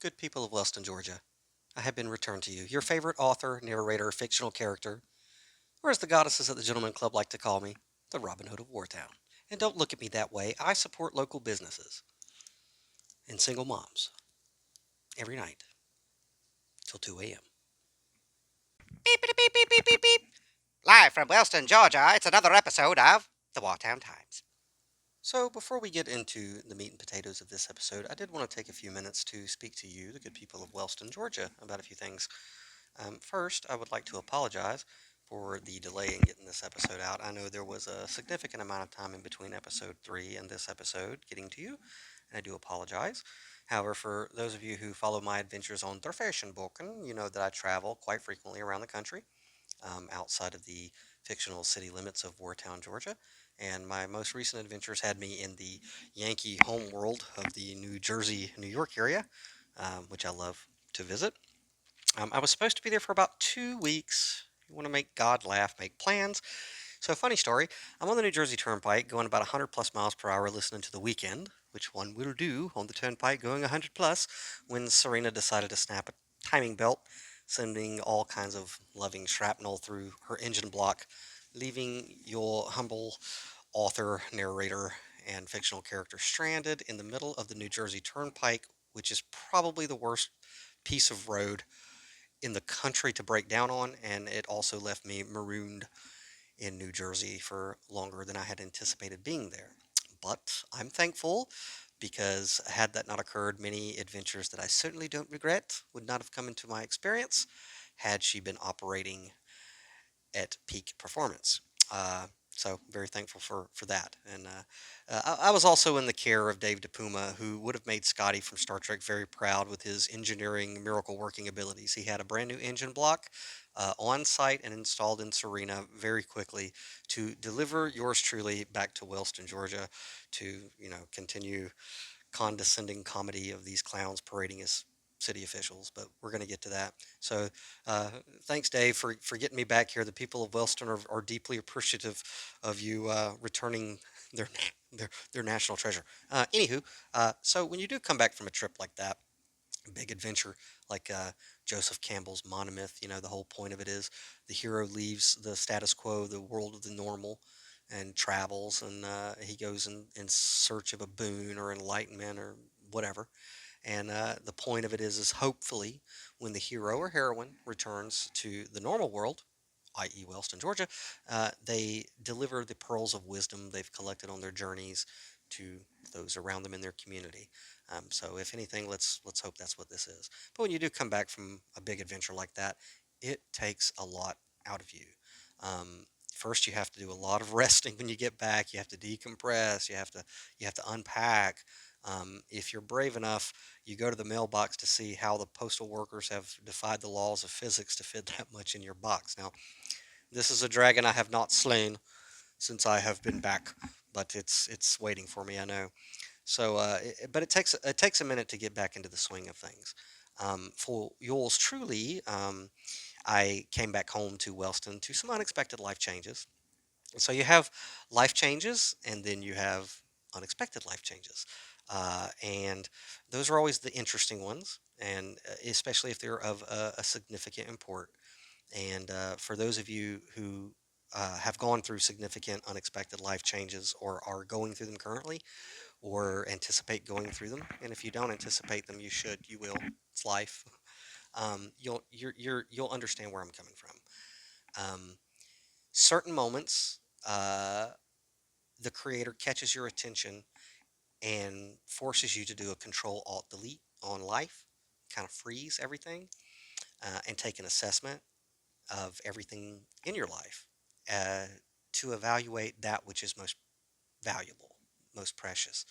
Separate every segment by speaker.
Speaker 1: Good people of Wellston, Georgia, I have been returned to you, your favorite author, narrator, fictional character, or as the goddesses at the Gentleman Club like to call me, the Robin Hood of Wartown. And don't look at me that way. I support local businesses and single moms every night till 2 a.m.
Speaker 2: Beep, beep, beep, beep, beep, beep, beep. Live from Wellston, Georgia, it's another episode of the Wartown Times.
Speaker 1: So, before we get into the meat and potatoes of this episode, I did want to take a few minutes to speak to you, the good people of Wellston, Georgia, about a few things. First, I would like to apologize for the delay in getting this episode out. I know there was a significant amount of time in between episode 3 and this episode getting to you, and I do apologize. However, for those of you who follow my adventures on Der Fashionboken, you know that I travel quite frequently around the country, outside of the fictional city limits of Wartown, Georgia. And my most recent adventures had me in the Yankee homeworld of the New Jersey, New York area, which I love to visit. I was supposed to be there for about 2 weeks. You want to make God laugh, make plans. So, funny story. I'm on the New Jersey Turnpike going about 100 plus miles per hour listening to The Weekend, which one will do on the Turnpike going 100 plus, when Serena decided to snap a timing belt, sending all kinds of loving shrapnel through her engine block, leaving your humble author, narrator, and fictional character stranded in the middle of the New Jersey Turnpike, which is probably the worst piece of road in the country to break down on, and it also left me marooned in New Jersey for longer than I had anticipated being there. But I'm thankful because had that not occurred, many adventures that I certainly don't regret would not have come into my experience had she been operating at peak performance. So very thankful for that. And I was also in the care of Dave DePuma, who would have made Scotty from Star Trek very proud with his engineering miracle working abilities. He had a brand new engine block on site and installed in Serena very quickly to deliver yours truly back to Wellston, Georgia, to continue condescending comedy of these clowns parading as city officials, but we're going to get to that. So, uh, thanks, Dave, for getting me back here. The people of Wellston are deeply appreciative of you returning their, their national treasure. Anywho, so when you do come back from a trip like that, big adventure like Joseph Campbell's Monomyth, the whole point of it is the hero leaves the status quo, the world of the normal, and travels, and he goes in search of a boon or enlightenment or whatever. And the point of it is hopefully when the hero or heroine returns to the normal world, i.e., Wellston, Georgia, they deliver the pearls of wisdom they've collected on their journeys to those around them in their community. So, if anything, let's hope that's what this is. But when you do come back from a big adventure like that, it takes a lot out of you. First, you have to do a lot of resting when you get back. You have to decompress. You have to unpack. If you're brave enough, you go to the mailbox to see how the postal workers have defied the laws of physics to fit that much in your box. Now, this is a dragon I have not slain since I have been back, but it's waiting for me. I know. So, but it takes a minute to get back into the swing of things. For yours truly, I came back home to Wellston to some unexpected life changes. So you have life changes, and then you have unexpected life changes, and those are always the interesting ones, and especially if they're of a significant import. And for those of you who have gone through significant unexpected life changes or are going through them currently or anticipate going through them, and if you don't anticipate them, you should, you will. It's life. You'll understand where I'm coming from. Certain moments, the creator catches your attention and forces you to do a Control Alt Delete on life, kind of freeze everything, and take an assessment of everything in your life uh, to evaluate that which is most valuable, most precious.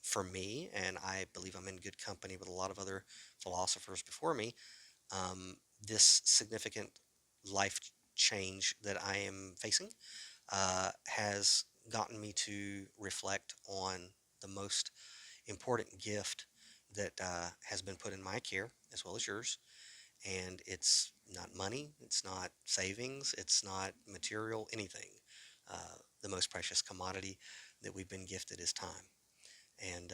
Speaker 1: For me, and I believe I'm in good company with a lot of other philosophers before me, this significant life change that I am facing has gotten me to reflect on the most important gift that has been put in my care as well as yours. And it's not money, it's not savings, it's not material, anything. The most precious commodity that we've been gifted is time. And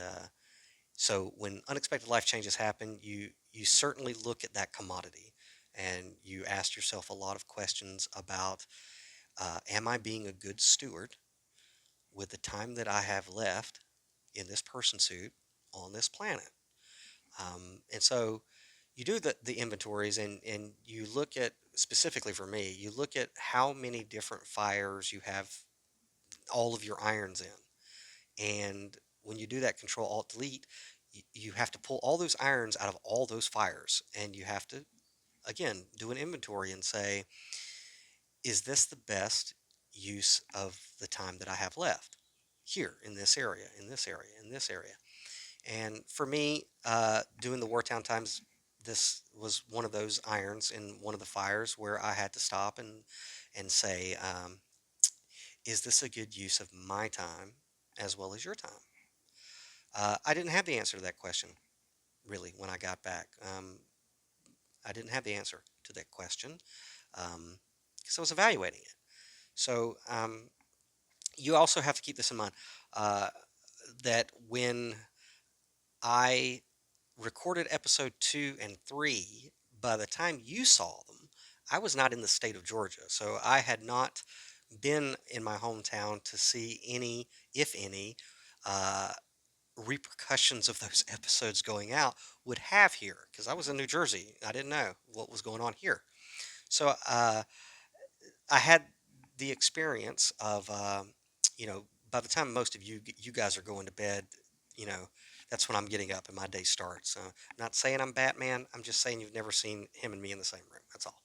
Speaker 1: So when unexpected life changes happen, you certainly look at that commodity and you ask yourself a lot of questions about, am I being a good steward with the time that I have left in this person suit on this planet? And so you do the inventories, and you look at, specifically for me, you look at how many different fires you have all of your irons in. And when you do that Control Alt Delete, you have to pull all those irons out of all those fires. And you have to, again, do an inventory and say, is this the best use of the time that I have left here in this area, in this area, in this area? And for me, doing the Wartown Times, this was one of those irons in one of the fires where I had to stop and say, is this a good use of my time as well as your time? I didn't have the answer to that question really when I got back. I didn't have the answer to that question because I was evaluating it. So you also have to keep this in mind, uh, that when I recorded episode 2 and 3, by the time you saw them, I was not in the state of Georgia. So I had not been in my hometown to see any, if any, uh, repercussions of those episodes going out would have here because I was in New Jersey. I didn't know what was going on here. So I had the experience of, you know, by the time most of you guys are going to bed, you know, that's when I'm getting up and my day starts. I'm not saying I'm Batman. I'm just saying you've never seen him and me in the same room. That's all.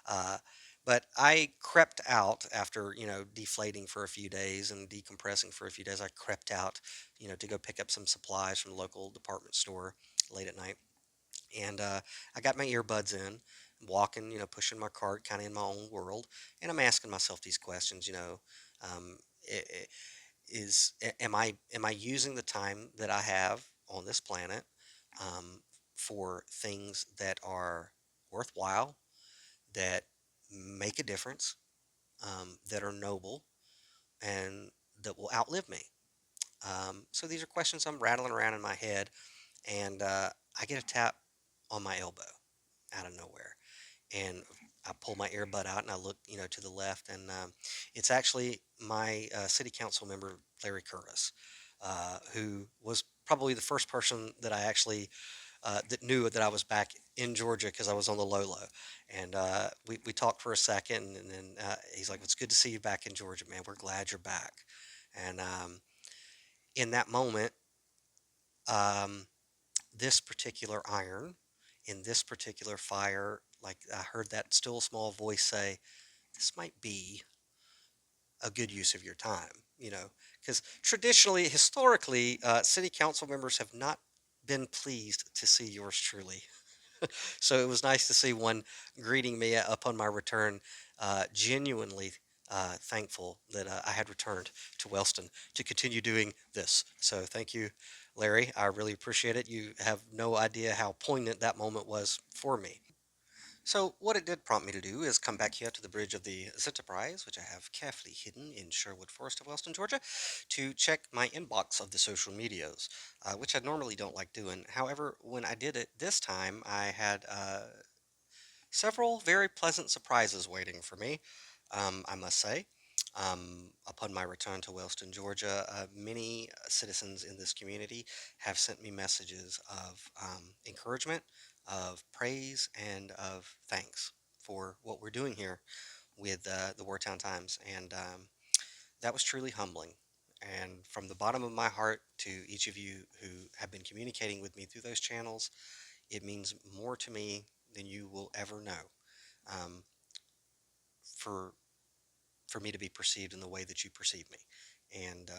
Speaker 1: Uh, but I crept out after, deflating for a few days and decompressing for a few days. I crept out, to go pick up some supplies from the local department store late at night. And I got my earbuds in, walking, pushing my cart, kind of in my own world. And I'm asking myself these questions, um, i- i- am I using the time that I have on this planet um, for things that are worthwhile, that make a difference, that are noble, and that will outlive me? So these are questions I'm rattling around in my head, and I get a tap on my elbow out of nowhere, and I pull my earbud out and I look, to the left, and it's actually my city council member Larry Curtis, who was probably the first person that I actually that knew that I was back in Georgia because I was on the low, and we talked for a second, and then he's like, "It's good to see you back in Georgia, man. We're glad you're back." And in that moment, um, this particular iron in this particular fire, like I heard that still small voice say, this might be a good use of your time, because traditionally, historically, city council members have not been pleased to see yours truly. So it was nice to see one greeting me upon my return, genuinely thankful that I had returned to Wellston to continue doing this. So thank you, Larry. I really appreciate it. You have no idea how poignant that moment was for me. So what it did prompt me to do is come back here to the bridge of the Enterprise, which I have carefully hidden in Sherwood Forest of Wellston, Georgia, to check my inbox of the social medias, which I normally don't like doing. However, when I did it this time, I had several very pleasant surprises waiting for me, I must say. Upon my return to Wellston, Georgia, many citizens in this community have sent me messages of encouragement, of praise, and of thanks for what we're doing here with the Wartown Times. And that was truly humbling. And from the bottom of my heart to each of you who have been communicating with me through those channels, it means more to me than you will ever know, um, for me to be perceived in the way that you perceive me. And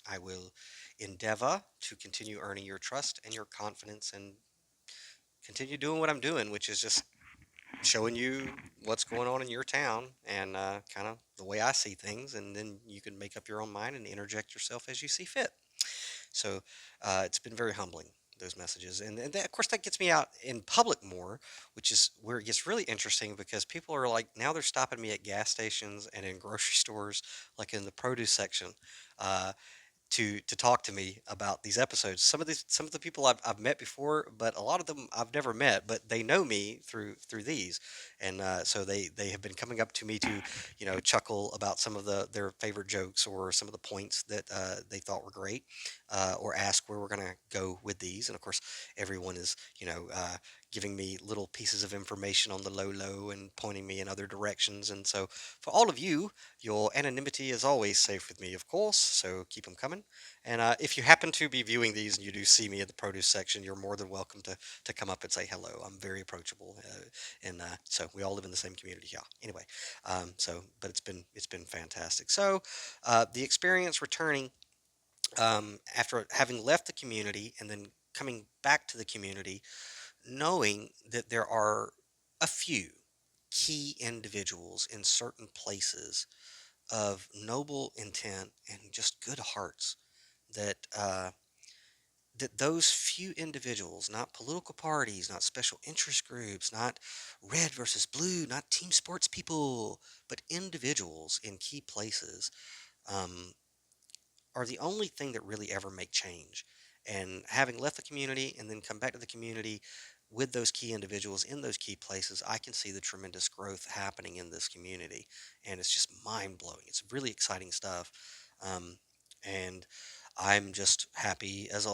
Speaker 1: I will endeavor to continue earning your trust and your confidence and continue doing what I'm doing, which is just showing you what's going on in your town and kind of the way I see things. And then you can make up your own mind and interject yourself as you see fit. So it's been very humbling, those messages. And that, of course, that gets me out in public more, which is where it gets really interesting because people are like, now they're stopping me at gas stations and in grocery stores, like in the produce section. Uh, to talk to me about these episodes. Some of the people I've met before, but a lot of them I've never met, but they know me through these, and so they have been coming up to me to chuckle about some of their favorite jokes or some of the points that they thought were great, or ask where we're gonna go with these. And of course, everyone is giving me little pieces of information on the low and pointing me in other directions. And so for all of you, your anonymity is always safe with me, of course, so keep them coming. And if you happen to be viewing these and you do see me in the produce section, you're more than welcome to come up and say hello. I'm very approachable, and so we all live in the same community here. Anyway, but it's been fantastic. So the experience returning after having left the community and then coming back to the community, knowing that there are a few key individuals in certain places of noble intent and just good hearts that that those few individuals, not political parties, not special interest groups, not red versus blue, not team sports people, but individuals in key places, um, are the only thing that really ever make change. And having left the community and then come back to the community with those key individuals in those key places, I can see the tremendous growth happening in this community. And it's just mind blowing. It's really exciting stuff. And I'm just happy as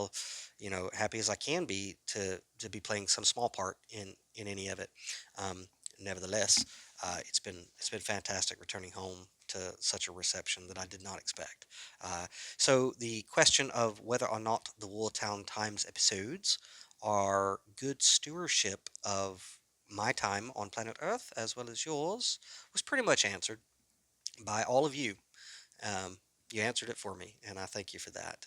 Speaker 1: happy as I can be to be playing some small part in any of it. Um, Nevertheless, it's been fantastic returning home to such a reception that I did not expect. So the question of whether or not the Wartown Times episodes are good stewardship of my time on planet Earth as well as yours was pretty much answered by all of you. You answered it for me, and I thank you for that.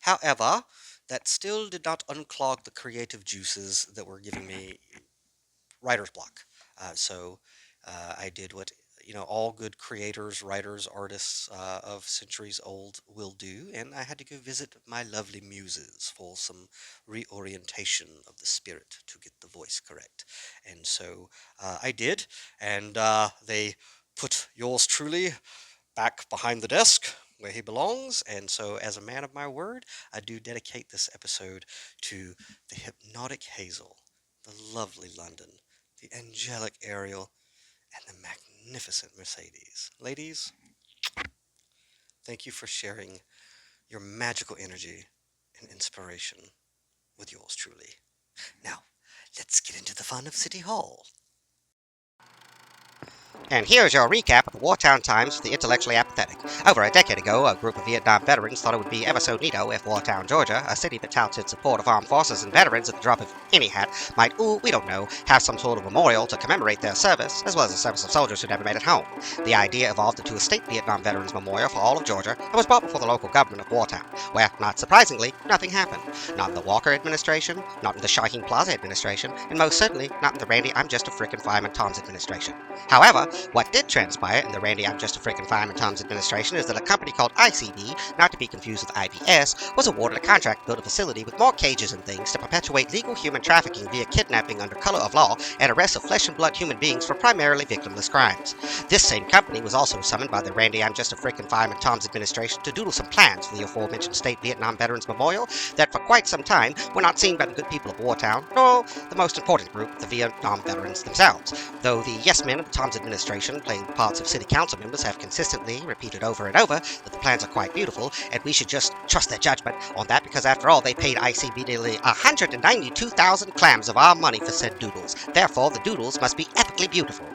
Speaker 1: However, that still did not unclog the creative juices that were giving me writer's block. So I did what all good creators, writers, artists of centuries old will do, and I had to go visit my lovely muses for some reorientation of the spirit to get the voice correct. And so I did, and they put yours truly back behind the desk where he belongs. And so, as a man of my word, I do dedicate this episode to the hypnotic Hazel, the lovely London, the angelic Ariel, and the magnificent Mercedes. Ladies, thank you for sharing your magical energy and inspiration with yours truly. Now, let's get into the fun of City Hall.
Speaker 2: And here's your recap of the Wartown Times for the intellectually apathetic. Over a decade ago, a group of Vietnam veterans thought it would be ever so neato if Wartown, Georgia, a city that touts its support of armed forces and veterans at the drop of any hat, might, we don't know, have some sort of memorial to commemorate their service, as well as the service of soldiers who never made it home. The idea evolved into a state Vietnam Veterans Memorial for all of Georgia and was brought before the local government of Wartown, where, not surprisingly, nothing happened. Not in the Walker administration, not in the Shaheen Plaza administration, and most certainly not in the Randy I'm Just a Frickin' Fireman Tom's administration. However, what did transpire in the Randy I'm Just a Frickin' Fireman Tom's administration is that a company called ICB, not to be confused with IPS, was awarded a contract to build a facility with more cages and things to perpetuate legal human trafficking via kidnapping under color of law and arrest of flesh and blood human beings for primarily victimless crimes. This same company was also summoned by the Randy I'm Just a Frickin' Fireman Tom's administration to doodle some plans for the aforementioned State Vietnam Veterans Memorial that for quite some time were not seen by the good people of Wartown, nor the most important group, the Vietnam veterans themselves, though the yes men of the Tom's administration, playing the parts of city council members, have consistently repeated over and over that the plans are quite beautiful, and we should just trust their judgment on that because, after all, they paid ICB nearly 192,000 clams of our money for said doodles. Therefore, the doodles must be epically beautiful.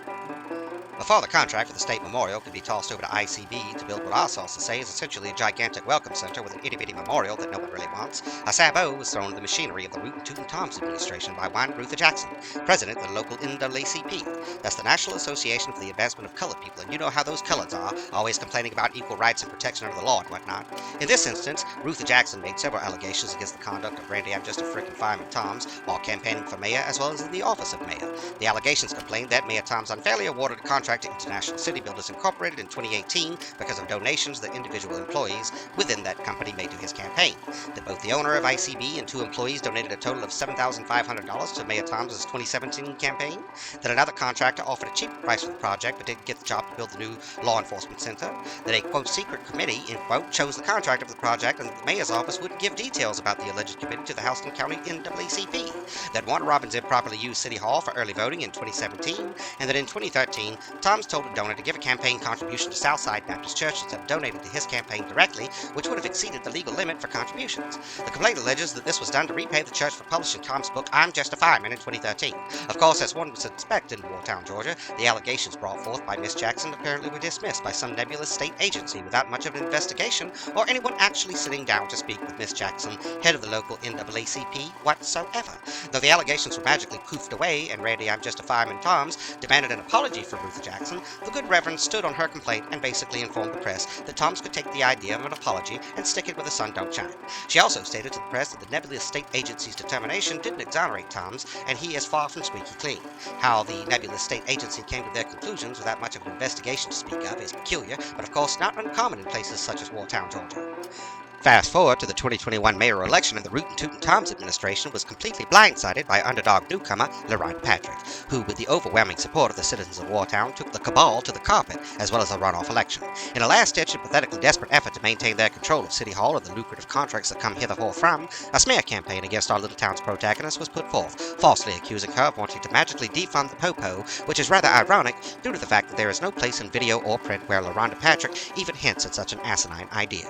Speaker 2: Before the contract for the state memorial could be tossed over to ICB to build what our sources say is essentially a gigantic welcome center with an itty-bitty memorial that no one really wants, a sabot was thrown in the machinery of the Rootin' Tootin' Toms administration by one Ruther Jackson, president of the local NAACP. That's the National Association for the Advancement of Colored People, and you know how those coloreds are, always complaining about equal rights and protection under the law and whatnot. In this instance, Ruther Jackson made several allegations against the conduct of Randy I'm Just a Frickin' Fireman Toms while campaigning for mayor as well as in the office of mayor. The allegations complained that Mayor Toms unfairly awarded a contract contract to International City Builders Incorporated in 2018 because of donations that individual employees within that company made to his campaign. That both the owner of ICB and 2 employees donated a total of $7,500 to Mayor Tom's 2017 campaign. That another contractor offered a cheaper price for the project but didn't get the job to build the new law enforcement center. That a, quote, secret committee, end quote, chose the contractor for the project, and that the mayor's office wouldn't give details about the alleged committee to the Houston County NAACP. That Warner Robins improperly used City Hall for early voting in 2017, and that in 2013, Tom's told a donor to give a campaign contribution to Southside Baptist Church instead of donating to his campaign directly, which would have exceeded the legal limit for contributions. The complaint alleges that this was done to repay the church for publishing Tom's book, I'm Just a Fireman, in 2013. Of course, as one would suspect in Wartown, Georgia, the allegations brought forth by Miss Jackson apparently were dismissed by some nebulous state agency without much of an investigation or anyone actually sitting down to speak with Miss Jackson, head of the local NAACP, whatsoever. Though the allegations were magically poofed away and Randy I'm Just a Fireman Tom's demanded an apology from Ruth Jackson, the good reverend stood on her complaint and basically informed the press that Tom's could take the idea of an apology and stick it where the sun don't shine. She also stated to the press that the nebulous state agency's determination didn't exonerate Tom's, and he is far from squeaky clean. How the nebulous state agency came to their conclusions without much of an investigation to speak of is peculiar, but of course not uncommon in places such as Wartown, Georgia. Fast forward to the 2021 mayoral election, and the Rootin' Tootin' Tom's administration was completely blindsided by underdog newcomer LaRhonda Patrick, who, with the overwhelming support of the citizens of Wartown, took the cabal to the carpet, as well as a runoff election. In a last-ditch and pathetically desperate effort to maintain their control of City Hall and the lucrative contracts that come hitherfore from, a smear campaign against our little town's protagonist was put forth, falsely accusing her of wanting to magically defund the Popo, which is rather ironic due to the fact that there is no place in video or print where LaRhonda Patrick even hints at such an asinine idea.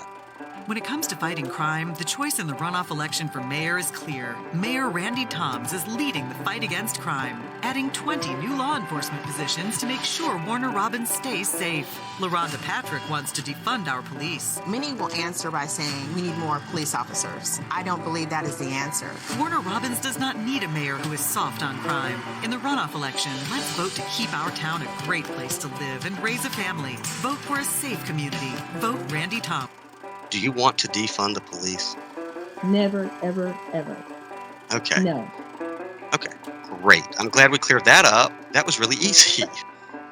Speaker 3: When it comes to fighting crime, the choice in the runoff election for mayor is clear. Mayor Randy Toms is leading the fight against crime, adding 20 new law enforcement positions to make sure Warner Robins stays safe. LaRhonda Patrick wants to defund our police.
Speaker 4: Many will answer by saying we need more police officers. I don't believe that is the answer.
Speaker 3: Warner Robins does not need a mayor who is soft on crime. In the runoff election, let's vote to keep our town a great place to live and raise a family. Vote for a safe community. Vote Randy Toms.
Speaker 1: Do you want to defund the police?
Speaker 5: Never, ever, ever.
Speaker 1: Okay.
Speaker 5: No.
Speaker 1: Okay, great. I'm glad we cleared that up. That was really easy.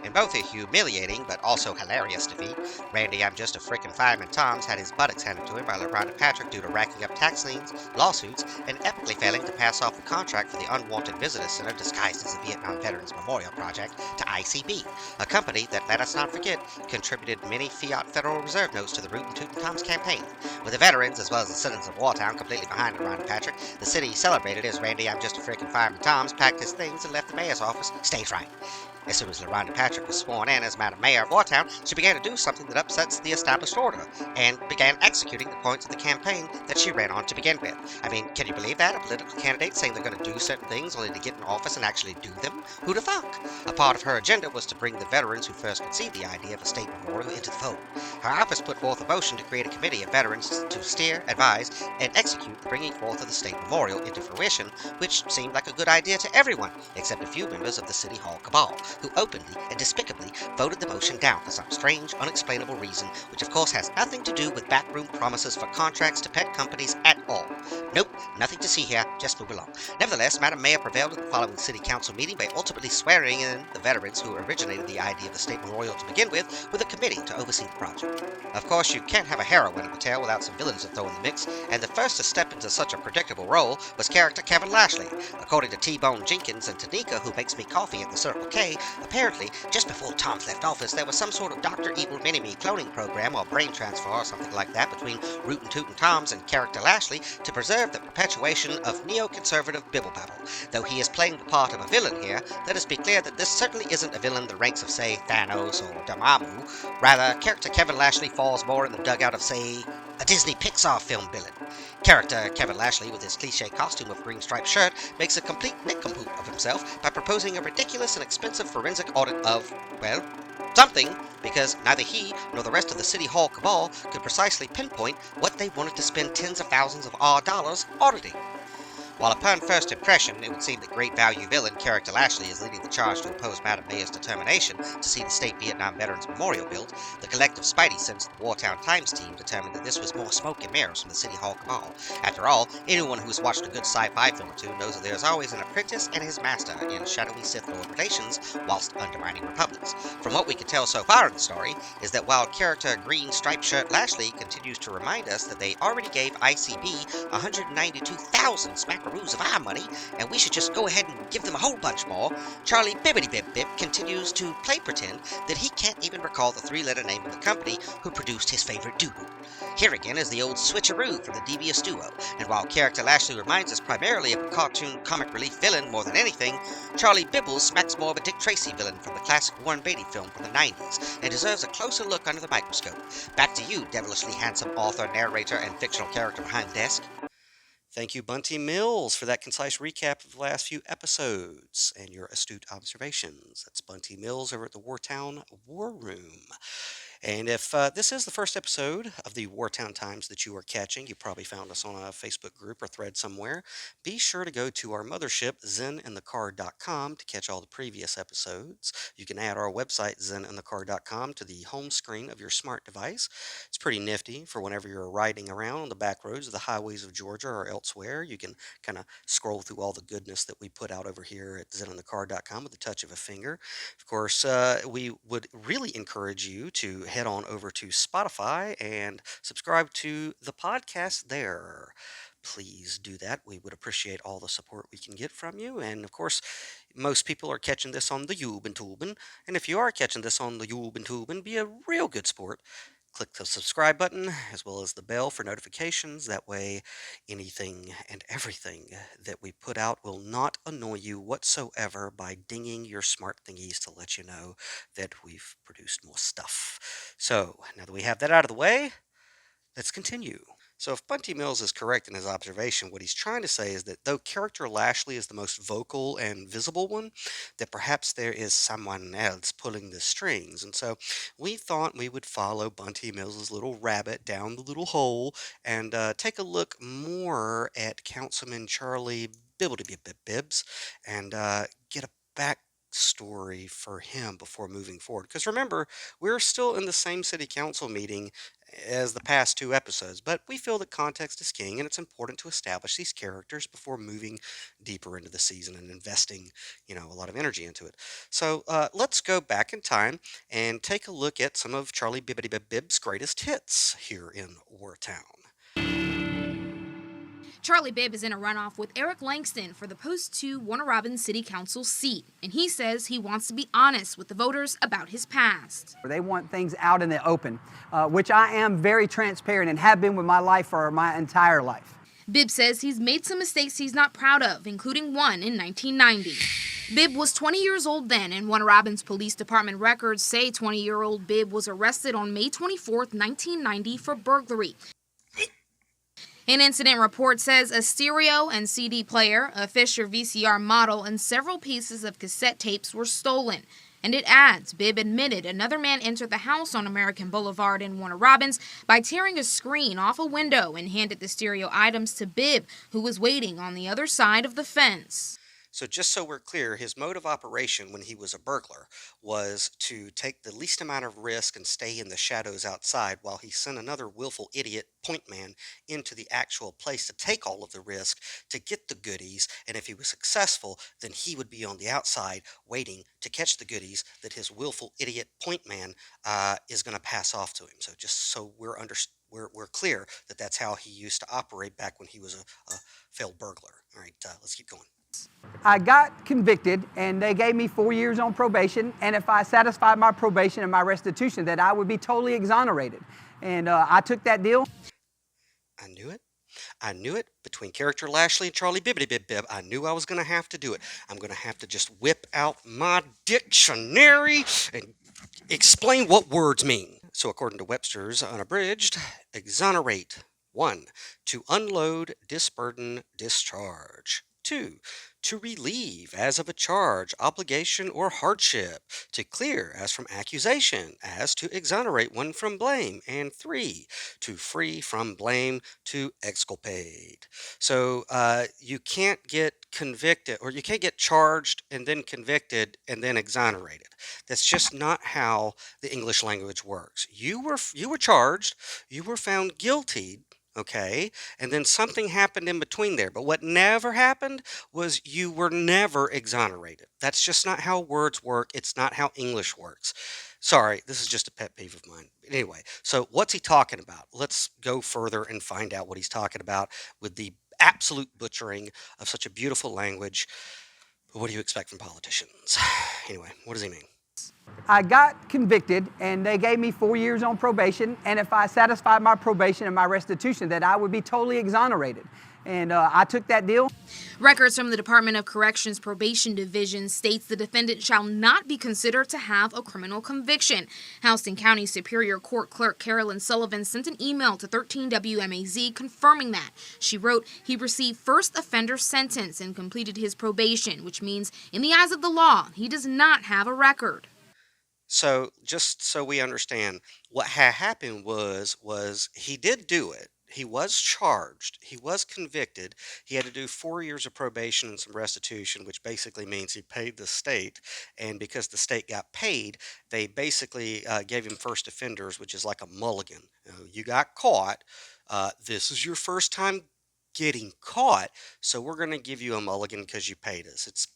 Speaker 2: In both a humiliating but also hilarious defeat, Randy I'm Just a Frickin' Fireman Tom's had his buttocks handed to him by LaRhonda Patrick due to racking up tax liens, lawsuits, and epically failing to pass off the contract for the Unwanted Visitor Center disguised as a Vietnam Veterans Memorial Project to ICB, a company that, let us not forget, contributed many fiat Federal Reserve notes to the Rootin' Tootin' Tom's campaign. With the veterans as well as the citizens of Wartown completely behind LaRhonda Patrick, the city celebrated as Randy I'm Just a Frickin' Fireman Tom's packed his things and left the mayor's office stage right. As soon as LaRhonda Patrick was sworn in as Madam Mayor of Wartown, she began to do something that upsets the established order, and began executing the points of the campaign that she ran on to begin with. I mean, can you believe that? A political candidate saying they're going to do certain things only to get in office and actually do them? Who'd have thunk? A part of her agenda was to bring the veterans who first conceived the idea of a state memorial into the fold. Her office put forth a motion to create a committee of veterans to steer, advise, and execute the bringing forth of the state memorial into fruition, which seemed like a good idea to everyone, except a few members of the City Hall cabal, who openly and despicably voted the motion down for some strange, unexplainable reason, which of course has nothing to do with backroom promises for contracts to pet companies at all. Nope, nothing to see here, just move along. Nevertheless, Madam Mayor prevailed at the following City Council meeting by ultimately swearing in the veterans who originated the idea of the state memorial to begin with a committee to oversee the project. Of course, you can't have a heroine of a tale without some villains to throw in the mix, and the first to step into such a predictable role was character Kevin Lashley. According to T-Bone Jenkins and Tanika, who makes me coffee at the Circle K, apparently, just before Tom's left office, there was some sort of Dr. Evil Mini-Me cloning program or brain transfer or something like that between Rootin' Tootin' Tom's and character Lashley to preserve the perpetuation of neoconservative bibble-babble. Though he is playing the part of a villain here, let us be clear that this certainly isn't a villain the ranks of, say, Thanos or Dormammu. Rather, character Kevin Lashley falls more in the dugout of, say, a Disney Pixar film villain. Character Kevin Lashley, with his cliche costume of green striped shirt, makes a complete nincompoop of himself by proposing a ridiculous and expensive forensic audit of, well, something, because neither he nor the rest of the City Hall cabal could precisely pinpoint what they wanted to spend tens of thousands of odd dollars auditing. While upon first impression, it would seem that great value villain character Lashley is leading the charge to oppose Madam Mayor's determination to see the State Vietnam Veterans Memorial built, the collective Spidey sense of the Wartown Times team determined that this was more smoke and mirrors from the City Hall cabal. After all, anyone who has watched a good sci-fi film or two knows that there is always an apprentice and his master in shadowy Sith Lord relations whilst undermining republics. From what we can tell so far in the story, is that while character green striped shirt Lashley continues to remind us that they already gave ICB 192,000 smackaroos of our money, and we should just go ahead and give them a whole bunch more, Charlie Bibbidi Bibb continues to play pretend that he can't even recall the three-letter name of the company who produced his favorite doo-doo. Here again is the old switcheroo from the devious duo, and while character Lashley reminds us primarily of a cartoon comic relief villain more than anything, Charlie Bibbles smacks more of a Dick Tracy villain from the classic Warren Beatty film from the 90s, and deserves a closer look under the microscope. Back to you, devilishly handsome author, narrator, and fictional character behind the desk.
Speaker 1: Thank you, Bunty Mills, for that concise recap of the last few episodes and your astute observations. That's Bunty Mills over at the Wartown War Room. And if this is the first episode of the Wartown Times that you are catching, you probably found us on a Facebook group or thread somewhere, be sure to go to our mothership, zeninthecar.com, to catch all the previous episodes. You can add our website, zeninthecar.com, to the home screen of your smart device. It's pretty nifty for whenever you're riding around on the back roads of the highways of Georgia or elsewhere. You can kind of scroll through all the goodness that we put out over here at zeninthecar.com with the touch of a finger. Of course, we would really encourage you to head on over to Spotify and subscribe to the podcast there. Please do that. We would appreciate all the support we can get from you. And of course, most people are catching this on the Yube and Tuben. And if you are catching this on the Yube and Tuben, be a real good sport. Click the subscribe button as well as the bell for notifications. That way, anything and everything that we put out will not annoy you whatsoever by dinging your smart thingies to let you know that we've produced more stuff. So, now that we have that out of the way, let's continue. So if Bunty Mills is correct in his observation, what he's trying to say is that though character Lashley is the most vocal and visible one, that perhaps there is someone else pulling the strings. And so we thought we would follow Bunty Mills's little rabbit down the little hole and take a look more at Councilman Charlie Bibbs and get a backstory for him before moving forward. Because remember, we're still in the same city council meeting as the past two episodes, but we feel that context is king and it's important to establish these characters before moving deeper into the season and investing, a lot of energy into it. So let's go back in time and take a look at some of Charlie Bibb's greatest hits here in Wartown.
Speaker 6: Charlie Bibb is in a runoff with Eric Langston for the Post 2 Warner Robins City Council seat, and he says he wants to be honest with the voters about his past.
Speaker 7: They want things out in the open, which I am very transparent and have been with my life for my entire life.
Speaker 6: Bibb says he's made some mistakes he's not proud of, including one in 1990. Bibb was 20 years old then, and Warner Robins Police Department records say 20-year-old Bibb was arrested on May 24, 1990 for burglary. An incident report says a stereo and CD player, a Fisher VCR model, and several pieces of cassette tapes were stolen. And it adds, Bibb admitted another man entered the house on American Boulevard in Warner Robins by tearing a screen off a window and handed the stereo items to Bibb, who was waiting on the other side of the fence.
Speaker 1: So just so we're clear, his mode of operation when he was a burglar was to take the least amount of risk and stay in the shadows outside while he sent another willful idiot point man into the actual place to take all of the risk to get the goodies. And if he was successful, then he would be on the outside waiting to catch the goodies that his willful idiot point man is going to pass off to him. So just so we're clear that that's how he used to operate back when he was a failed burglar. All right, let's keep going.
Speaker 7: I got convicted, and they gave me 4 years on probation, and if I satisfied my probation and my restitution, that I would be totally exonerated. And I took that deal.
Speaker 1: I knew it. I knew it. Between character Lashley and Charlie Bibb, I knew I was going to have to do it. I'm going to have to just whip out my dictionary and explain what words mean. So according to Webster's Unabridged, exonerate. 1. To unload, disburden, discharge. 2. to relieve as of a charge, obligation, or hardship, to clear as from accusation, as to exonerate one from blame, and 3, to free from blame, to exculpate. So you can't get convicted, or you can't get charged and then convicted and then exonerated. That's just not how the English language works. You were charged, you were found guilty, okay, and then something happened in between there. But what never happened was you were never exonerated. That's just not how words work. It's not how English works. Sorry, this is just a pet peeve of mine. Anyway, so what's he talking about? Let's go further and find out what he's talking about with the absolute butchering of such a beautiful language. But what do you expect from politicians? Anyway, what does he mean?
Speaker 7: I got convicted, and they gave me 4 years on probation, and if I satisfied my probation and my restitution, that I would be totally exonerated. And I took that deal.
Speaker 6: Records from the Department of Corrections Probation Division states the defendant shall not be considered to have a criminal conviction. Houston County Superior Court Clerk Carolyn Sullivan sent an email to 13 WMAZ confirming that. She wrote he received first offender sentence and completed his probation, which means in the eyes of the law, he does not have a record.
Speaker 1: So just so we understand, what had happened was he did do it. He was charged. He was convicted. He had to do 4 years of probation and some restitution, which basically means he paid the state. And because the state got paid, they basically gave him first offenders, which is like a mulligan. You got caught. This is your first time getting caught, so we're going to give you a mulligan because you paid us. It's,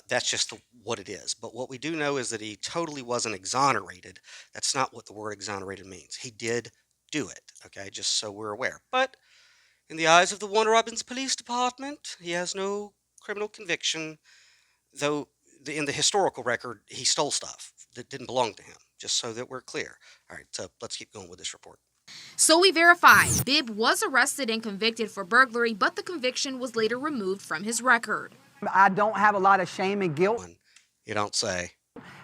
Speaker 1: that's just what it is. But what we do know is that he totally wasn't exonerated. That's not what the word exonerated means. He did do it, okay, just so we're aware. But in the eyes of the Warner Robins Police Department, he has no criminal conviction, though in the historical record, he stole stuff that didn't belong to him, just so that we're clear. All right, so let's keep going with this report.
Speaker 6: So we verified Bibb was arrested and convicted for burglary, but the conviction was later removed from his record.
Speaker 7: I don't have a lot of shame and guilt.
Speaker 1: You don't say.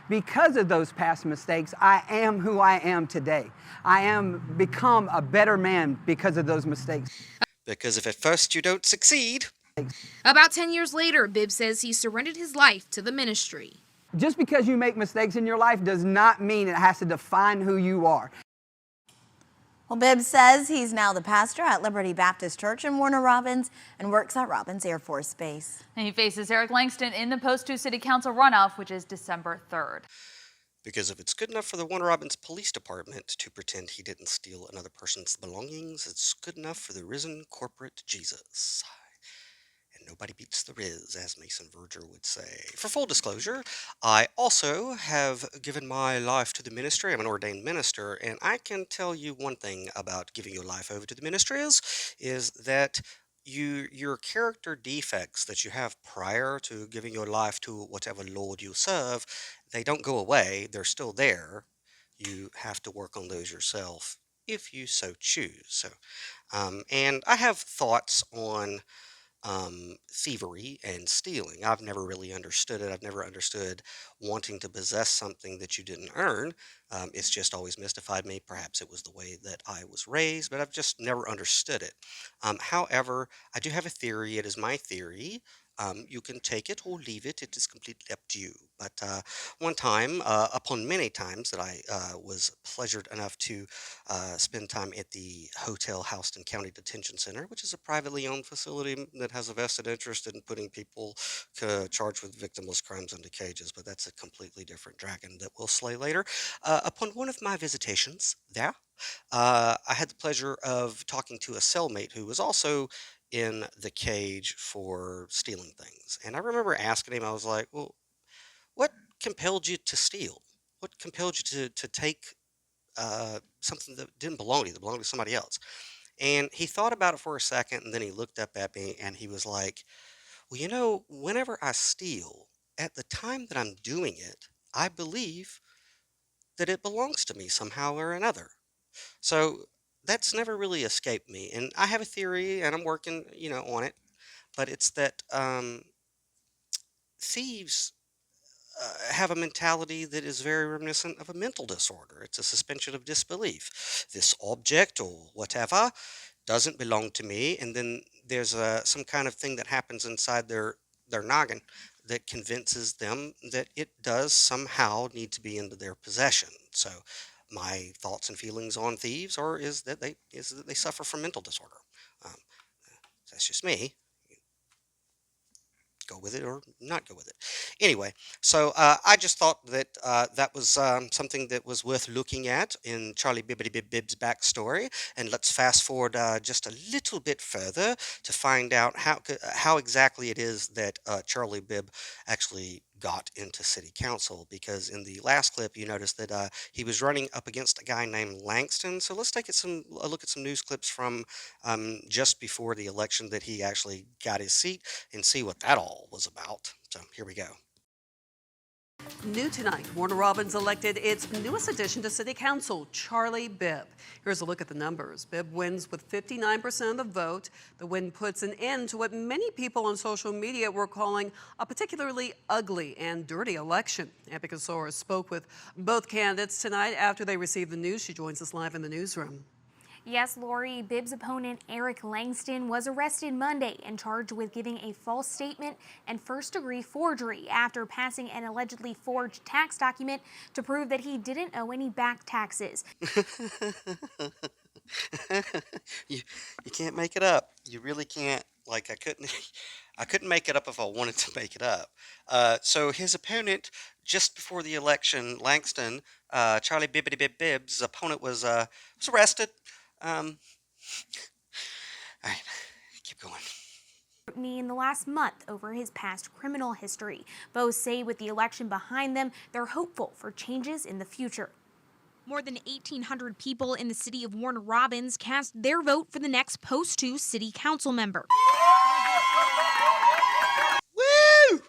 Speaker 7: Because of those past mistakes, I am who I am today. I am become a better man because of those mistakes.
Speaker 1: Because if at first you don't succeed.
Speaker 6: About 10 years later, Bibb says he surrendered his life to the ministry.
Speaker 7: Just because you make mistakes in your life does not mean it has to define who you are.
Speaker 8: Well, Bibb says he's now the pastor at Liberty Baptist Church in Warner Robins and works at Robins Air Force Base.
Speaker 9: And he faces Eric Langston in the Post 2 City Council runoff, which is December 3rd.
Speaker 1: Because if it's good enough for the Warner Robins Police Department to pretend he didn't steal another person's belongings, it's good enough for the risen corporate Jesus. And nobody beats the Riz, as Mason Verger would say. For full disclosure, I also have given my life to the ministry. I'm an ordained minister, and I can tell you one thing about giving your life over to the ministry is that your character defects that you have prior to giving your life to whatever Lord you serve, they don't go away. They're still there. You have to work on those yourself if you so choose. So, and I have thoughts on thievery and stealing. I've never really understood it. I've never understood wanting to possess something that you didn't earn. It's just always mystified me. Perhaps it was the way that I was raised, but I've just never understood it. However, I do have a theory. It is my theory. You can take it or leave it. It is completely up to you. But one time, upon many times that I was pleasured enough to spend time at the Hotel Houston County Detention Center, which is a privately owned facility that has a vested interest in putting people charged with victimless crimes into cages. But that's a completely different dragon that we'll slay later. Upon one of my visitations there, I had the pleasure of talking to a cellmate who was also in the cage for stealing things. And I remember asking him, I was like, well, what compelled you to steal? What compelled you to take something that didn't belong to you, that belonged to somebody else? And he thought about it for a second, and then he looked up at me and he was like, well, whenever I steal, at the time that I'm doing it, I believe that it belongs to me somehow or another. So that's never really escaped me. And I have a theory, and I'm working, on it. But it's that thieves have a mentality that is very reminiscent of a mental disorder. It's a suspension of disbelief. This object or whatever doesn't belong to me, and then there's some kind of thing that happens inside their noggin that convinces them that it does somehow need to be into their possession. So my thoughts and feelings on thieves is that they suffer from mental disorder. Um, that's just me. Go with it or not go with it. Anyway, so I just thought that that was something that was worth looking at in Charlie Bibbidi Bibb's backstory. And let's fast forward just a little bit further to find out how exactly it is that Charlie Bibb actually got into city council. Because in the last clip, you noticed that he was running up against a guy named Langston. So let's take a look at some news clips from just before the election that he actually got his seat and see what that all was about. So here we go.
Speaker 10: New tonight, Warner Robins elected its newest addition to City Council, Charlie Bibb. Here's a look at the numbers. Bibb wins with 59% of the vote. The win puts an end to what many people on social media were calling a particularly ugly and dirty election. Epica Sora spoke with both candidates tonight after they received the news. She joins us live in the newsroom.
Speaker 11: Yes, Lori, Bibb's opponent, Eric Langston, was arrested Monday and charged with giving a false statement and first-degree forgery after passing an allegedly forged tax document to prove that he didn't owe any back taxes.
Speaker 1: you can't make it up. You really can't. Like I couldn't make it up if I wanted to make it up. So his opponent, just before the election, Langston, Charlie Bibbidi Bibb's opponent was arrested. All right, keep going.
Speaker 11: In the last month over his past criminal history. Both say with the election behind them, they're hopeful for changes in the future.
Speaker 6: More than 1,800 people in the city of Warner Robins cast their vote for the next Post 2 city council member.
Speaker 1: Woo!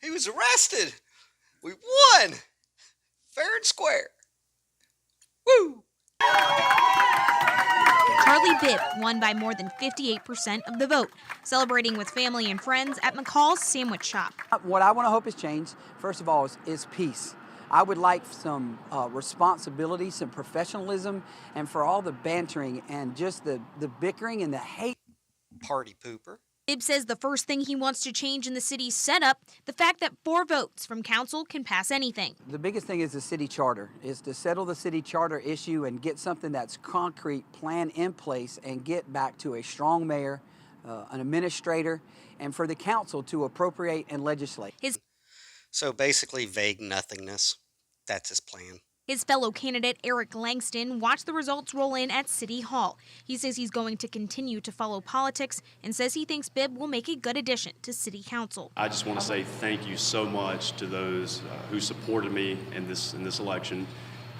Speaker 1: He was arrested. We won. Fair and square. Woo!
Speaker 6: Charlie Bibb won by more than 58% of the vote, celebrating with family and friends at McCall's Sandwich Shop.
Speaker 7: What I want to hope is changed, first of all, is peace. I would like some responsibility, some professionalism, and for all the bantering and just the bickering and the hate.
Speaker 1: Party pooper.
Speaker 6: Bibb says the first thing he wants to change in the city's setup, the fact that 4 votes from council can pass anything.
Speaker 7: The biggest thing is the city charter, is to settle the city charter issue and get something that's concrete plan in place and get back to a strong mayor, an administrator, and for the council to appropriate and legislate.
Speaker 1: So basically vague nothingness. That's his plan.
Speaker 6: His fellow candidate, Eric Langston, watched the results roll in at City Hall. He says he's going to continue to follow politics and says he thinks Bibb will make a good addition to City Council.
Speaker 12: I just want to say thank you so much to those who supported me in this election,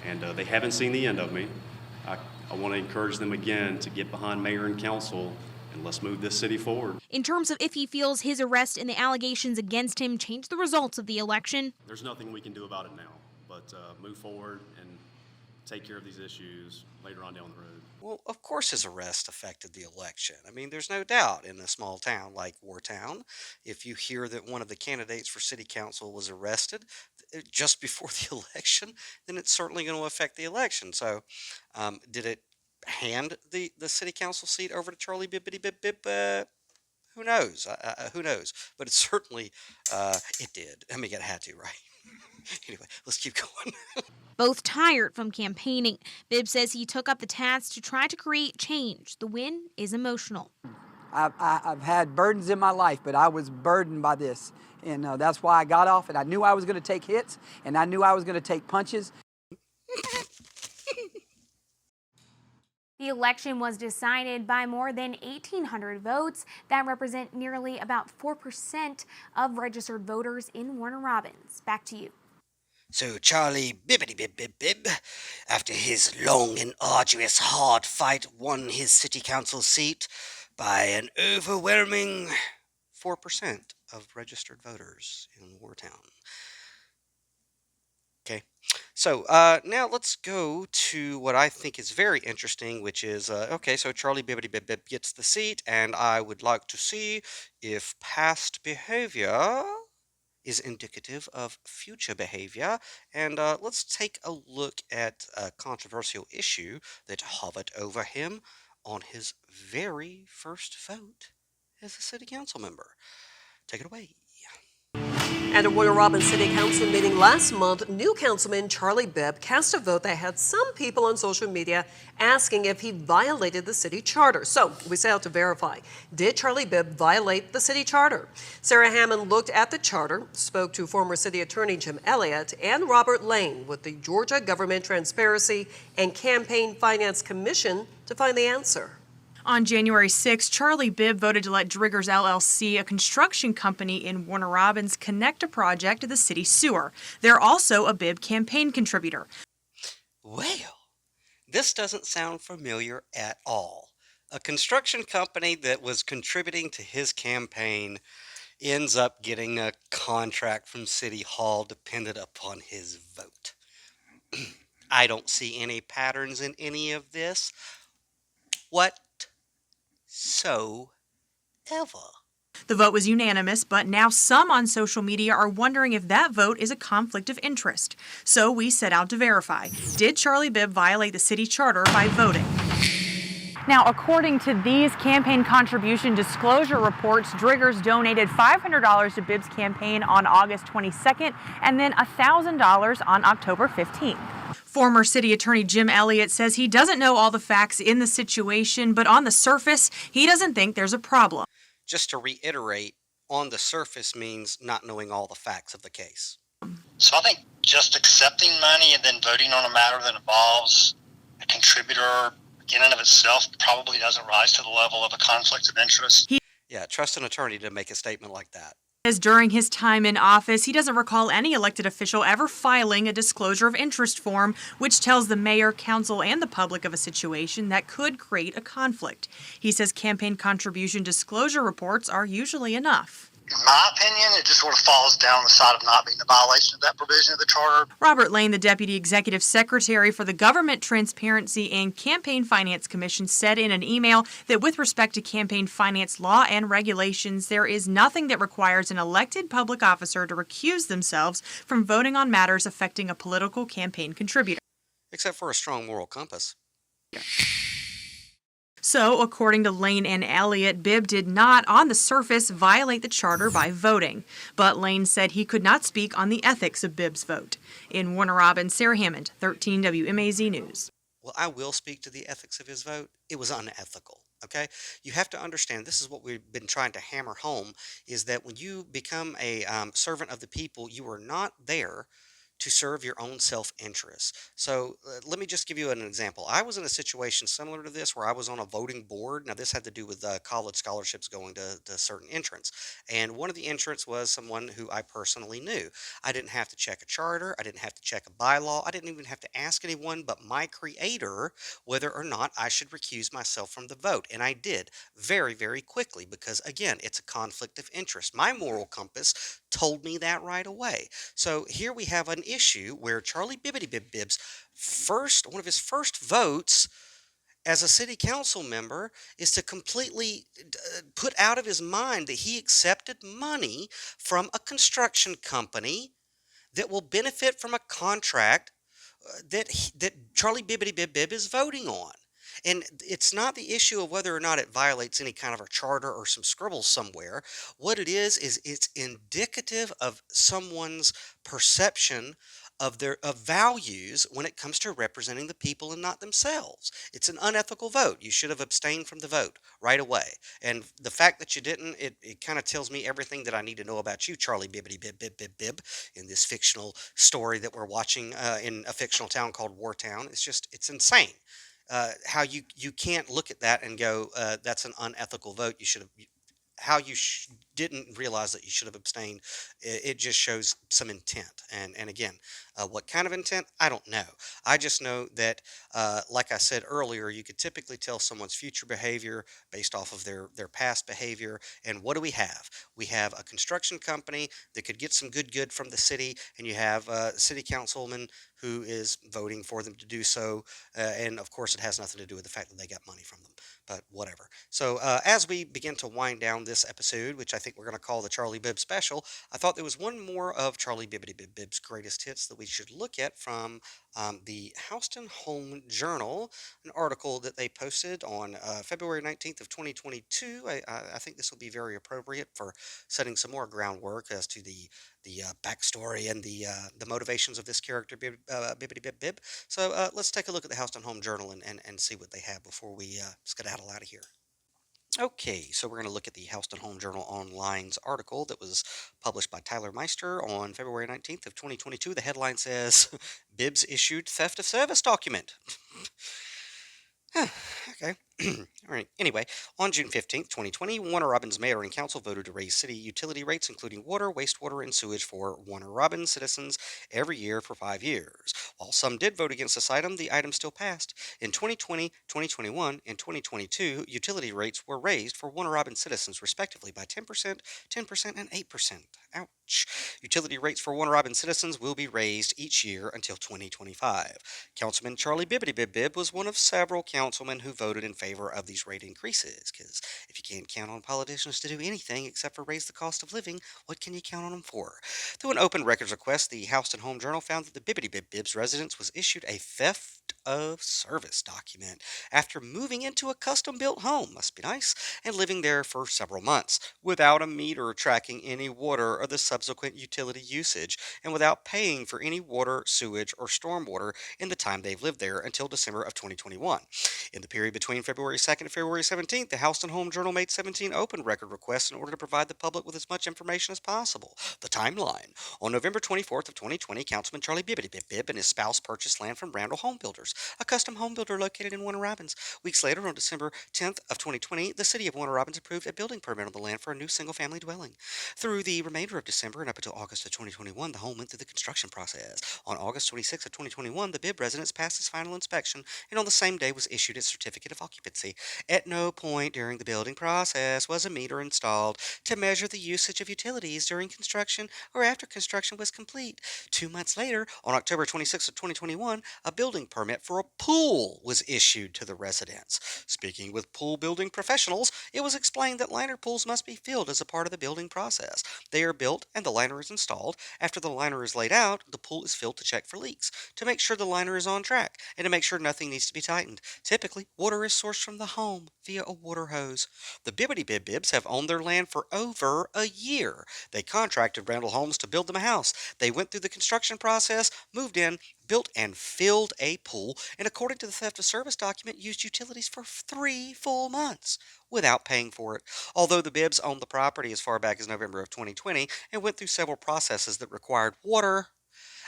Speaker 12: and they haven't seen the end of me. I want to encourage them again to get behind mayor and council, and let's move this city forward.
Speaker 6: In terms of if he feels his arrest and the allegations against him change the results of the election,
Speaker 12: there's nothing we can do about it now, but move forward and take care of these issues later on down the road.
Speaker 1: Well, of course his arrest affected the election. I mean, there's no doubt in a small town like Wartown, if you hear that one of the candidates for city council was arrested just before the election, then it's certainly going to affect the election. So did it hand the city council seat over to Charlie Bibbidi Bibb? Who knows? Who knows? But it certainly, it did. I mean, it had to, right? Anyway, let's keep going.
Speaker 6: both tired from campaigning. Bibb says he took up the task to try to create change. The win is emotional.
Speaker 7: I've had burdens in my life, but I was burdened by this. And that's why I got off, and I knew I was going to take hits, and I knew I was going to take punches.
Speaker 11: The election was decided by more than 1,800 votes. That represent nearly about 4% of registered voters in Warner Robins. Back to you.
Speaker 2: So Charlie Bibbidi Bibb, after his long and arduous hard fight, won his city council seat by an overwhelming
Speaker 1: 4% of registered voters in Wartown. Okay, so now let's go to what I think is very interesting, which is, okay, so Charlie Bibbidi Bibb gets the seat, and I would like to see if past behavior is indicative of future behavior. And let's take a look at a controversial issue that hovered over him on his very first vote as a city council member. Take it away.
Speaker 10: At a Warner Robins City Council meeting last month, new councilman Charlie Bibb cast a vote that had some people on social media asking if he violated the city charter. So we set out to verify. Did Charlie Bibb violate the city charter? Sarah Hammond looked at the charter, spoke to former city attorney Jim Elliott and Robert Lane with the Georgia Government Transparency and Campaign Finance Commission to find the answer.
Speaker 13: On January 6, Charlie Bibb voted to let Driggers LLC, a construction company in Warner Robins, connect a project to the city sewer. They're also a Bibb campaign contributor.
Speaker 1: Well, this doesn't sound familiar at all. A construction company that was contributing to his campaign ends up getting a contract from City Hall dependent upon his vote. I don't see any patterns in any of this whatsoever.
Speaker 13: The vote was unanimous, but now some on social media are wondering if that vote is a conflict of interest. So we set out to verify. Did Charlie Bibb violate the city charter by voting?
Speaker 9: Now, according to these campaign contribution disclosure reports, Driggers donated $500 to Bibb's campaign on August 22nd and then $1,000 on October 15th.
Speaker 13: Former city attorney Jim Elliott says he doesn't know all the facts in the situation, but on the surface, he doesn't think there's a problem.
Speaker 1: Just to reiterate, on the surface means not knowing all the facts of the case.
Speaker 14: So I think just accepting money and then voting on a matter that involves a contributor in and of itself probably doesn't rise to the level of a conflict of interest.
Speaker 1: Yeah, trust an attorney to make a statement like that.
Speaker 13: As during his time in office, he doesn't recall any elected official ever filing a disclosure of interest form, which tells the mayor, council, and the public of a situation that could create a conflict. He says campaign contribution disclosure reports are usually enough.
Speaker 14: In my opinion, it just sort of falls down the side of not being a violation of that provision of the charter.
Speaker 13: Robert Lane, the Deputy Executive Secretary for the Government Transparency and Campaign Finance Commission, said in an email that with respect to campaign finance law and regulations, there is nothing that requires an elected public officer to recuse themselves from voting on matters affecting a political campaign contributor.
Speaker 1: Except for a strong moral compass.
Speaker 13: So, according to Lane and Elliott, Bibb did not, on the surface, violate the charter by voting. But Lane said he could not speak on the ethics of Bibb's vote. In Warner Robins, Sarah Hammond, 13 WMAZ News.
Speaker 1: Well, I will speak to the ethics of his vote. It was unethical. Okay? You have to understand, this is what we've been trying to hammer home, is that when you become a servant of the people, you are not there to serve your own self-interest. So let me just give you an example. I was in a situation similar to this where I was on a voting board. Now this had to do with college scholarships going to certain entrants. And one of the entrants was someone who I personally knew. I didn't have to check a charter. I didn't have to check a bylaw. I didn't even have to ask anyone but my creator whether or not I should recuse myself from the vote. And I did very, very quickly because, again, it's a conflict of interest. My moral compass told me that right away. So here we have an issue where Charlie Bibb's one of his first votes as a city council member is to completely put out of his mind that he accepted money from a construction company that will benefit from a contract that Charlie Bibb is voting on. And it's not the issue of whether or not it violates any kind of a charter or some scribbles somewhere. What it is it's indicative of someone's perception of their values when it comes to representing the people and not themselves. It's an unethical vote. You should have abstained from the vote right away. And the fact that you didn't, it kind of tells me everything that I need to know about you, Charlie Bibb, in this fictional story that we're watching in a fictional town called Wartown. It's insane. How you can't look at that and go, that's an unethical vote. You should have, how you didn't realize that you should have abstained. It just shows some intent. And again, what kind of intent? I don't know. I just know that, like I said earlier, you could typically tell someone's future behavior based off of their past behavior. And what do we have? We have a construction company that could get some good from the city, and you have a city councilman who is voting for them to do so. And of course, it has nothing to do with the fact that they got money from them. but whatever. So as we begin to wind down this episode, which I think we're going to call the Charlie Bibb special, I thought there was one more of Charlie Bibb's greatest hits that we should look at from the Houston Home Journal, an article that they posted on February 19th of 2022. I think this will be very appropriate for setting some more groundwork as to the backstory and the motivations of this character, Bibb. So let's take a look at the Houston Home Journal and see what they have before we skedaddle out of here. Okay, so we're going to look at the Houston Home Journal Online's article that was published by Tyler Meister on February 19th of 2022. The headline says, Bibb's issued theft of service document. Okay. All right. Anyway, on June 15th, 2020, Warner Robins Mayor and Council voted to raise city utility rates, including water, wastewater, and sewage for Warner Robins citizens every year for 5 years. While some did vote against this item, the item still passed. In 2020, 2021, and 2022, utility rates were raised for Warner Robins citizens, respectively, by 10%, 10%, and 8%. Ouch. Utility rates for Warner Robins citizens will be raised each year until 2025. Councilman Charlie Bibb was one of several councilmen who voted in favor of these rate increases, because if you can't count on politicians to do anything except for raise the cost of living, what can you count on them for? Through an open records request, the Houston Home Journal found that the Bibb's residence was issued a theft of service document after moving into a custom-built home, must be nice, and living there for several months, without a meter tracking any water or the subsequent utility usage, and without paying for any water, sewage, or stormwater in the time they've lived there until December of 2021. In the period between February 2nd and February 17th, the Houston Home Journal made 17 open record requests in order to provide the public with as much information as possible. The timeline. On November 24th of 2020, Councilman Charlie Bibb and his spouse purchased land from Randall Home Builders, a custom home builder located in Warner Robins. Weeks later, on December 10th of 2020, the city of Warner Robins approved a building permit on the land for a new single-family dwelling. Through the remainder of December and up until August of 2021, the home went through the construction process. On August 26th of 2021, the Bibb residence passed its final inspection, and on the same day was issued its certificate of occupancy. At no point during the building process was a meter installed to measure the usage of utilities during construction or after construction was complete. 2 months later, on October 26th of 2021, a building permit for a pool was issued to the residence. Speaking with pool building professionals, it was explained that liner pools must be filled as a part of the building process. They are built and the liner is installed. After the liner is laid out, the pool is filled to check for leaks, to make sure the liner is on track, and to make sure nothing needs to be tightened. Typically, water is sourced from the home via a water hose. The Bibbs have owned their land for over a year. They contracted Randall Homes to build them a house. They went through the construction process, moved in, built and filled a pool, and according to the theft of service document, used utilities for 3 full months without paying for it. Although the Bibbs owned the property as far back as November of 2020 and went through several processes that required water,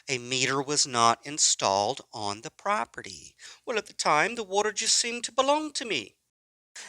Speaker 1: a meter was not installed on the property. Well, at the time, the water just seemed to belong to me,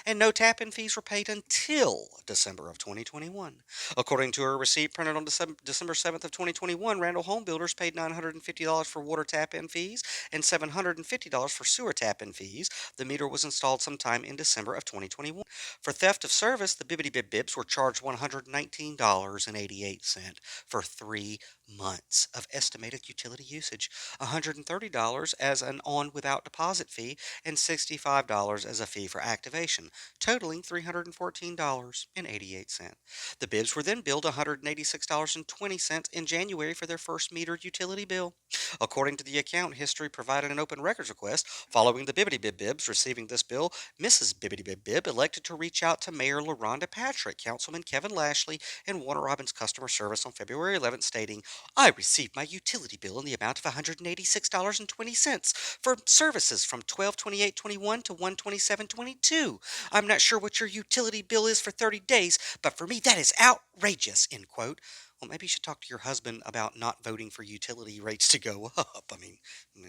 Speaker 1: and no tap-in fees were paid until December of 2021. According to a receipt printed on December 7th of 2021, Randall Home Builders paid $950 for water tap-in fees and $750 for sewer tap-in fees. The meter was installed sometime in December of 2021. For theft of service, the Bibbs were charged $119.88 for 3 months of estimated utility usage, $130 as an on without deposit fee, and $65 as a fee for activation, totaling $314.88. The Bibbs were then billed $186.20 in January for their first metered utility bill. According to the account history provided in open records request, following the Bibbs receiving this bill, Mrs. Bibb elected to reach out to Mayor LaRhonda Patrick, Councilman Kevin Lashley, and Warner Robins customer service on February 11th, stating, I received my utility bill in the amount of $186.20 for services from 12/28/21 to 1/27/22. I'm not sure what your utility bill is for 30 days, but for me that is outrageous, end quote. Well, maybe you should talk to your husband about not voting for utility rates to go up. I'm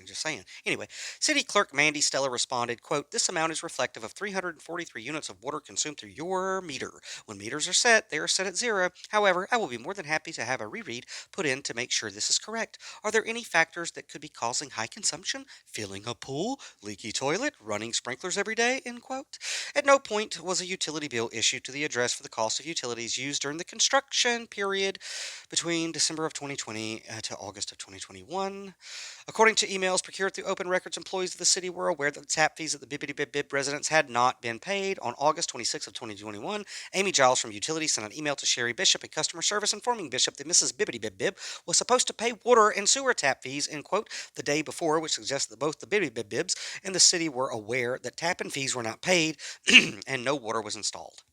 Speaker 1: just saying. Anyway, City Clerk Mandy Stella responded, quote, this amount is reflective of 343 units of water consumed through your meter. When meters are set, they are set at 0. However, I will be more than happy to have a reread put in to make sure this is correct. Are there any factors that could be causing high consumption? Filling a pool? Leaky toilet? Running sprinklers every day? End quote. At no point was a utility bill issued to the address for the cost of utilities used during the construction period. between December of 2020 to August of 2021. According to emails procured through open records, employees of the city were aware that the tap fees at the Bibbidi Bib Bib residence had not been paid. On August 26th of 2021, Amy Giles from Utilities sent an email to Sherry Bishop in customer service informing Bishop that Mrs. Bibbidi Bib Bib was supposed to pay water and sewer tap fees, in quote, the day before, which suggests that both the Bibbidi Bib Bibs and the city were aware that tap and fees were not paid and no water was installed.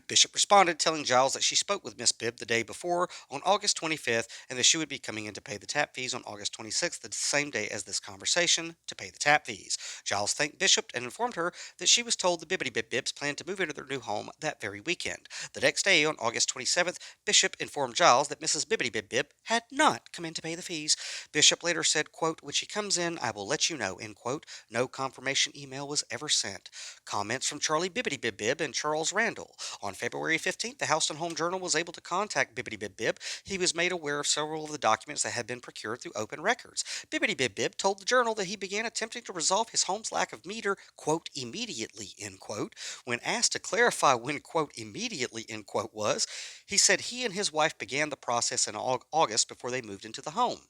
Speaker 1: Bishop responded, telling Giles that she spoke with Miss Bibb the day before on August 25th and that she would be coming in to pay the tap fees on August 26th, the same day as this conversation, to pay the tap fees. Giles thanked Bishop and informed her that she was told the Bibbidi Bib Bibs planned to move into their new home that very weekend. The next day, on August 27th, Bishop informed Giles that Mrs. Bibbidi Bib Bib had not come in to pay the fees. Bishop later said, quote, when she comes in, I will let you know, end quote. No confirmation email was ever sent. Comments from Charlie Bibbidi Bib Bib and Charles Randall. On February 15th, the Houston Home Journal was able to contact Bibbidi Bib Bib. He was made aware of several of the documents that had been procured through open records. Bibbidi Bib Bib told the Journal that he began attempting to resolve his home's lack of meter, quote, immediately, end quote. When asked to clarify when, quote, immediately, end quote, was, he said he and his wife began the process in August before they moved into the home.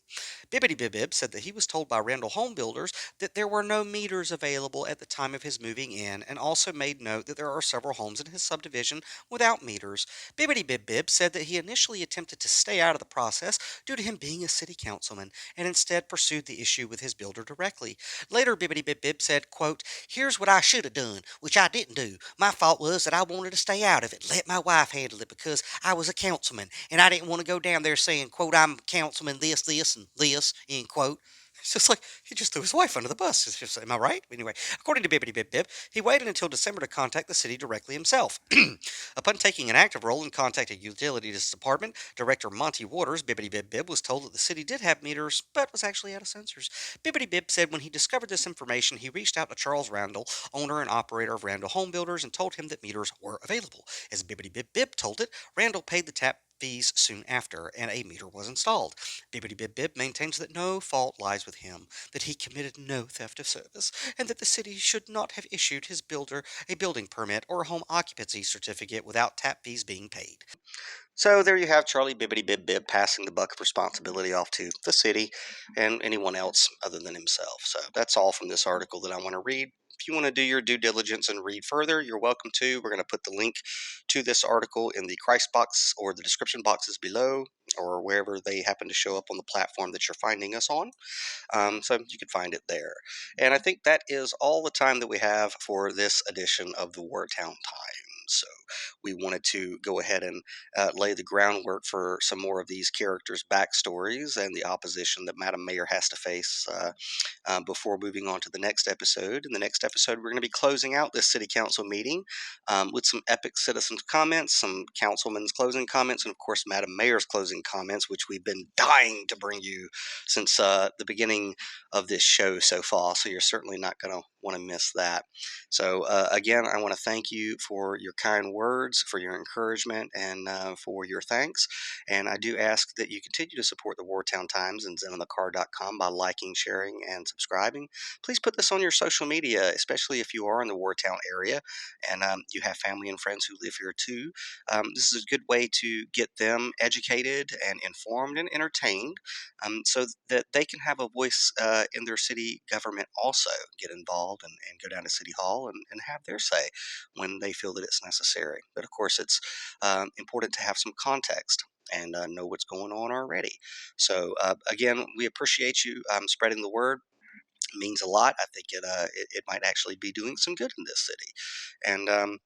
Speaker 1: Bibbidi Bib Bib said that he was told by Randall Home Builders that there were no meters available at the time of his moving in, and also made note that there are several homes in his subdivision without meters. Bibbidi Bib Bib said that he initially attempted to stay out of the process due to him being a city councilman, and instead pursued the issue with his builder directly. Later, Bibbidi Bib Bib said, quote, here's what I should have done, which I didn't do. My fault was that I wanted to stay out of it, let my wife handle it because I was a councilman, and I didn't want to go down there saying, quote, I'm councilman this, and this, end quote. It's just like he just threw his wife under the bus. It's just, am I right? Anyway, according to Bibbidi Bib Bib, he waited until December to contact the city directly himself. Upon taking an active role in contacting Utilities Department Director Monty Waters, Bibbidi Bib Bib was told that the city did have meters, but was actually out of sensors. Bibbidi Bib said when he discovered this information, he reached out to Charles Randall, owner and operator of Randall Home Builders, and told him that meters were available. As Bibbidi Bib Bib told it, Randall paid the tap fees soon after, and a meter was installed. Bibbidi Bib Bib maintains that no fault lies with him, that he committed no theft of service, and that the city should not have issued his builder a building permit or a home occupancy certificate without tap fees being paid. So there you have Charlie Bibbidi Bib Bib passing the buck of responsibility off to the city and anyone else other than himself. So that's all from this article that I want to read. If you want to do your due diligence and read further, you're welcome to. We're going to put the link to this article in the Christ box or the description boxes below, or wherever they happen to show up on the platform that you're finding us on. So you can find it there. And I think that is all the time that we have for this edition of the Wartown Times. So we wanted to go ahead and lay the groundwork for some more of these characters' backstories and the opposition that Madam Mayor has to face before moving on to the next episode. In the next episode, we're going to be closing out this city council meeting with some epic citizens' comments, some councilmen's closing comments, and of course, Madam Mayor's closing comments, which we've been dying to bring you since the beginning of this show so far. So you're certainly not going to want to miss that. So again, I want to thank you for your kind words, for your encouragement, and for your thanks. And I do ask that you continue to support the Wartown Times and ZenonTheCar.com by liking, sharing, and subscribing. Please put this on your social media, especially if you are in the Wartown area and you have family and friends who live here too. This is a good way to get them educated and informed and entertained so that they can have a voice in their city government also, get involved and go down to City Hall and have their say when they feel that it's necessary. But of course, it's important to have some context and know what's going on already. So again, we appreciate you spreading the word. It means a lot. I think it might actually be doing some good in this city. And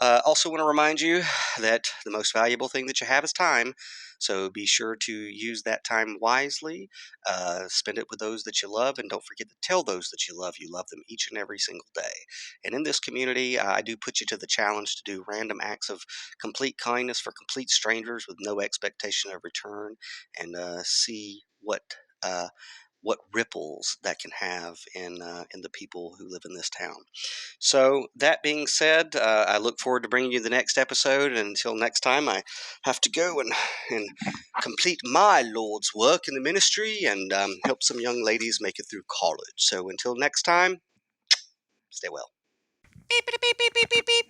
Speaker 1: also want to remind you that the most valuable thing that you have is time. So be sure to use that time wisely. Spend it with those that you love, and don't forget to tell those that you love them each and every single day. And in this community, I do put you to the challenge to do random acts of complete kindness for complete strangers with no expectation of return, and see what ripples that can have in the people who live in this town. So that being said, I look forward to bringing you the next episode. And until next time, I have to go and complete my Lord's work in the ministry and help some young ladies make it through college. So until next time, stay well.
Speaker 2: Beep, beep, beep, beep, beep, beep, beep.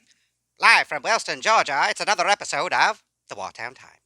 Speaker 2: Live from Wellston, Georgia, it's another episode of the Wartown Times.